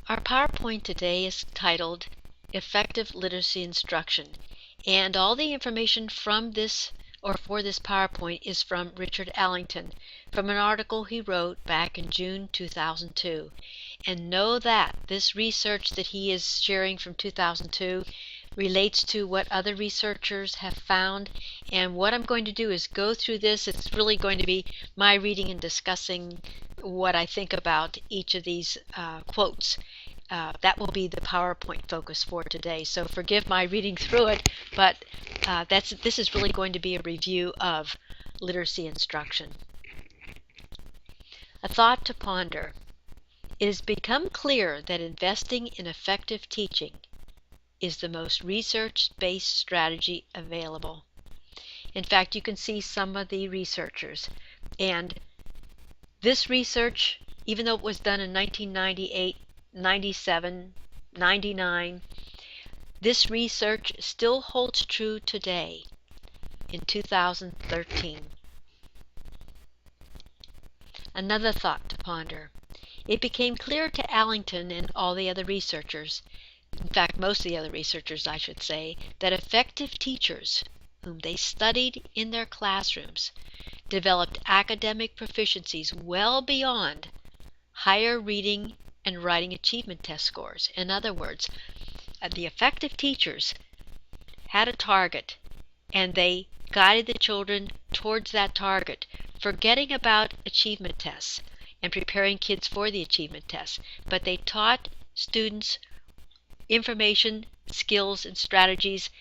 Our PowerPoint today is titled Effective Literacy Instruction, and all the information from this or for this PowerPoint is from Richard Allington from an article he wrote back in June 2002. And know that this research that he is sharing from 2002 relates to what other researchers have found, and what I'm going to do is go through this. It's really going to be my reading and discussing what I think about each of these quotes. That will be the PowerPoint focus for today, so forgive my reading through it, but this is really going to be a review of literacy instruction. A thought to ponder. It has become clear that investing in effective teaching is the most research-based strategy available. In fact, you can see some of the researchers, and this research, even though it was done in 1998, 97, 99, this research still holds true today in 2013. Another thought to ponder. It became clear to Allington and all the other researchers, in fact most of the other researchers I should say, that effective teachers whom they studied in their classrooms developed academic proficiencies well beyond higher reading and writing achievement test scores. In other words, the effective teachers had a target and they guided the children towards that target, forgetting about achievement tests and preparing kids for the achievement tests. But they taught students information, skills, and strategies,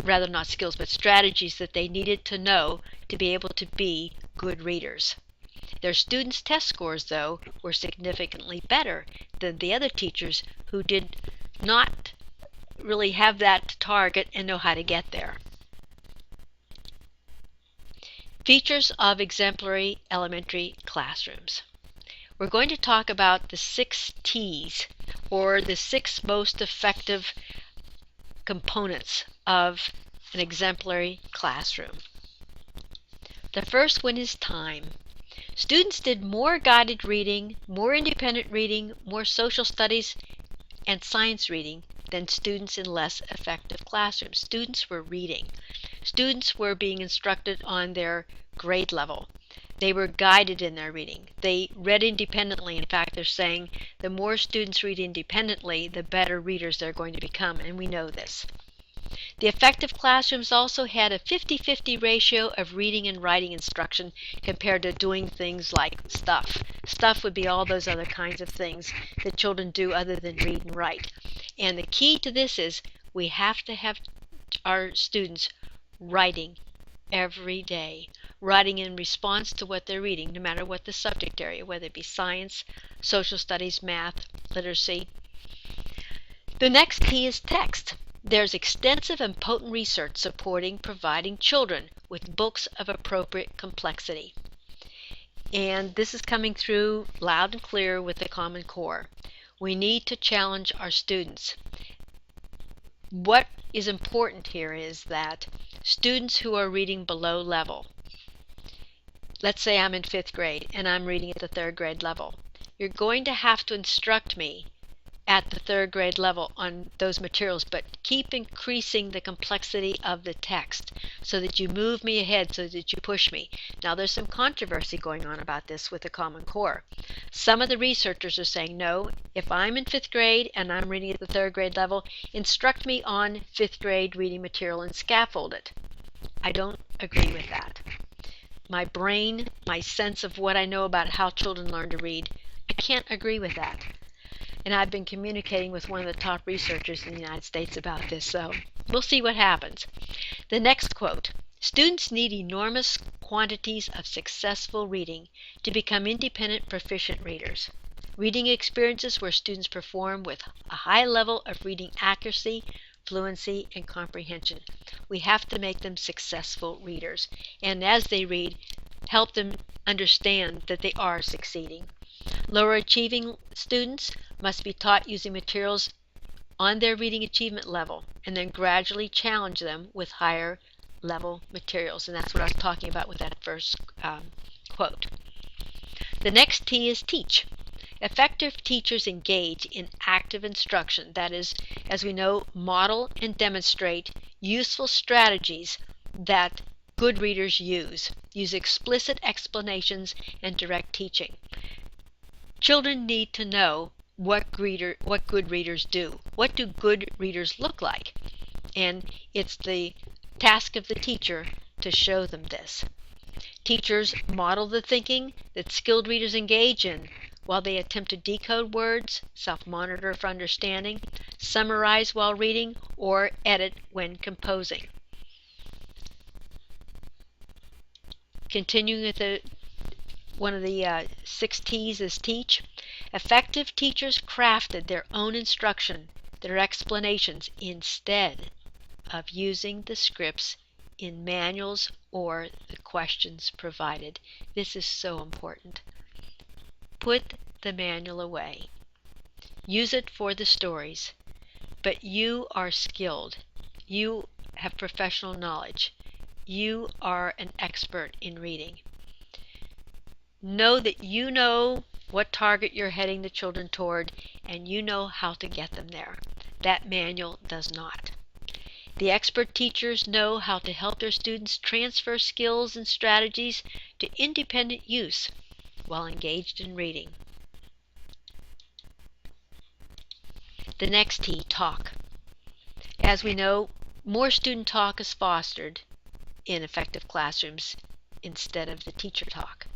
rather not skills, but strategies that they needed to know to be able to be good readers. Their students' test scores, though, were significantly better than the other teachers who did not really have that target and know how to get there. Features of exemplary elementary classrooms. We're going to talk about the 6 T's, or the 6 most effective components of an exemplary classroom. The first one is time. Students did more guided reading, more independent reading, more social studies, and science reading than students in less effective classrooms. Students were reading. Students were being instructed on their grade level. They were guided in their reading. They read independently. In fact, they're saying the more students read independently, the better readers they're going to become, and we know this. The effective classrooms also had a 50-50 ratio of reading and writing instruction compared to doing things like stuff. Stuff would be all those other kinds of things that children do other than read and write. And the key to this is we have to have our students writing every day, writing in response to what they're reading, no matter what the subject area, whether it be science, social studies, math, literacy. The next T is text. There's extensive and potent research supporting providing children with books of appropriate complexity. And this is coming through loud and clear with the Common Core. We need to challenge our students. What is important here is that students who are reading below level, let's say I'm in 5th grade and I'm reading at the 3rd grade level, you're going to have to instruct me at the 3rd grade level on those materials, but keep increasing the complexity of the text so that you move me ahead, so that you push me. Now there's some controversy going on about this with the Common Core. Some of the researchers are saying, no, if I'm in 5th grade and I'm reading at the 3rd grade level, instruct me on 5th grade reading material and scaffold it. I don't agree with that. My brain, my sense of what I know about how children learn to read, I can't agree with that. And I've been communicating with one of the top researchers in the United States about this, so we'll see what happens. The next quote, students need enormous quantities of successful reading to become independent, proficient readers. Reading experiences where students perform with a high level of reading accuracy, fluency, and comprehension. We have to make them successful readers, and as they read, help them understand that they are succeeding. Lower achieving students must be taught using materials on their reading achievement level and then gradually challenge them with higher level materials. And that's what I was talking about with that first quote. The next T is teach. Effective teachers engage in active instruction, that is, as we know, model and demonstrate useful strategies that good readers use explicit explanations and direct teaching. Children need to know what good readers do. What do good readers look like? And it's the task of the teacher to show them this. Teachers model the thinking that skilled readers engage in while they attempt to decode words, self-monitor for understanding, summarize while reading, or edit when composing. Continuing with one of the 6 T's is teach. Effective teachers crafted their own instruction, their explanations, instead of using the scripts in manuals or the questions provided. This is so important. Put the manual away. Use it for the stories, but you are skilled. You have professional knowledge. You are an expert in reading. Know that you know what target you're heading the children toward, and you know how to get them there. That manual does not. The expert teachers know how to help their students transfer skills and strategies to independent use while engaged in reading. The next T, talk. As we know, more student talk is fostered in effective classrooms instead of the teacher talk.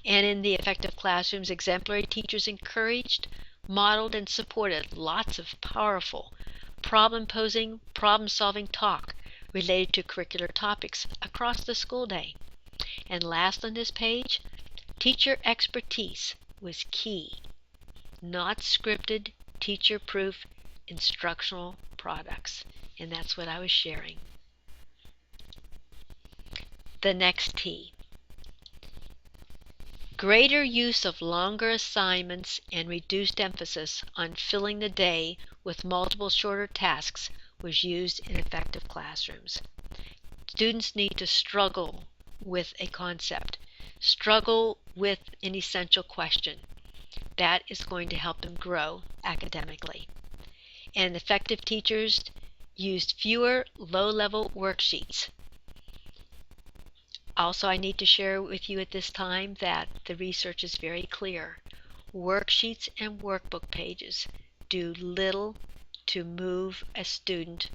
And in the effective classrooms, exemplary teachers encouraged, modeled, and supported lots of powerful problem-posing, problem-solving talk related to curricular topics across the school day. And last on this page, teacher expertise was key, not scripted, teacher-proof instructional products. And that's what I was sharing. The next T. Greater use of longer assignments and reduced emphasis on filling the day with multiple shorter tasks was used in effective classrooms. Students need to struggle with a concept, struggle with an essential question. That is going to help them grow academically. And effective teachers used fewer low-level worksheets. Also, I need to share with you at this time that the research is very clear. Worksheets and workbook pages do little to move a student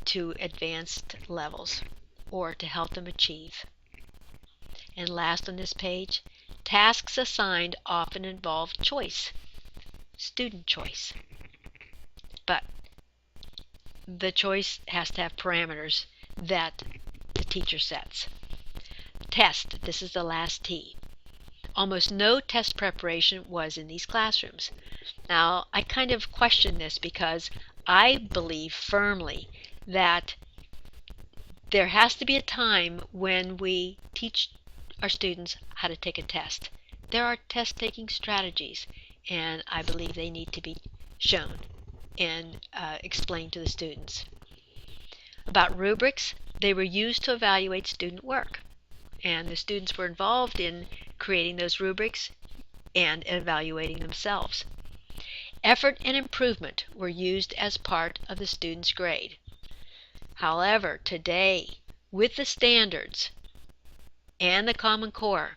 to advanced levels or to help them achieve. And last on this page, tasks assigned often involve choice, student choice. But the choice has to have parameters that the teacher sets. Test, this is the last T. Almost no test preparation was in these classrooms. Now, I kind of question this because I believe firmly that there has to be a time when we teach our students how to take a test. There are test-taking strategies, and I believe they need to be shown and explained to the students. About rubrics, they were used to evaluate student work, and the students were involved in creating those rubrics and evaluating themselves. Effort and improvement were used as part of the student's grade. However, today, with the standards and the Common Core,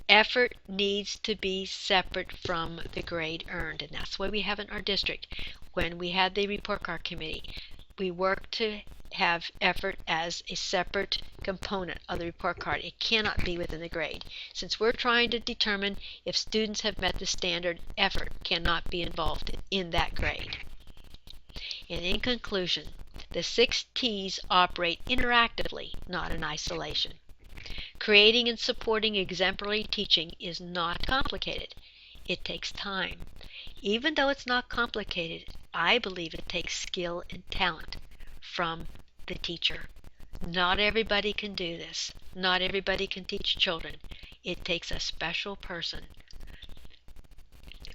effort needs to be separate from the grade earned, and that's what we have in our district. When we had the report card committee, we worked to have effort as a separate component of the report card. It cannot be within the grade. Since we're trying to determine if students have met the standard, effort cannot be involved in that grade. And in conclusion, the 6 T's operate interactively, not in isolation. Creating and supporting exemplary teaching is not complicated. It takes time. Even though it's not complicated, I believe it takes skill and talent from the teacher. Not everybody can do this. Not everybody can teach children. It takes a special person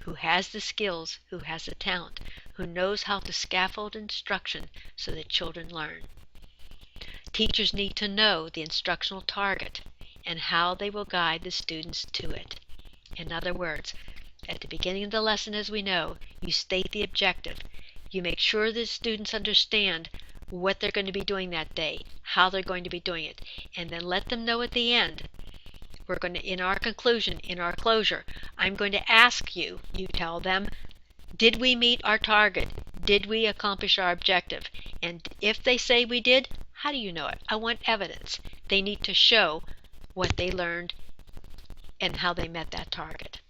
who has the skills, who has the talent, who knows how to scaffold instruction so that children learn. Teachers need to know the instructional target and how they will guide the students to it. In other words, at the beginning of the lesson, as we know, you state the objective. You make sure the students understand what they're going to be doing that day, how they're going to be doing it, and then let them know at the end. We're going to, in our conclusion, in our closure, I'm going to ask you, you tell them, did we meet our target? Did we accomplish our objective? And if they say we did, how do you know it? I want evidence. They need to show what they learned and how they met that target.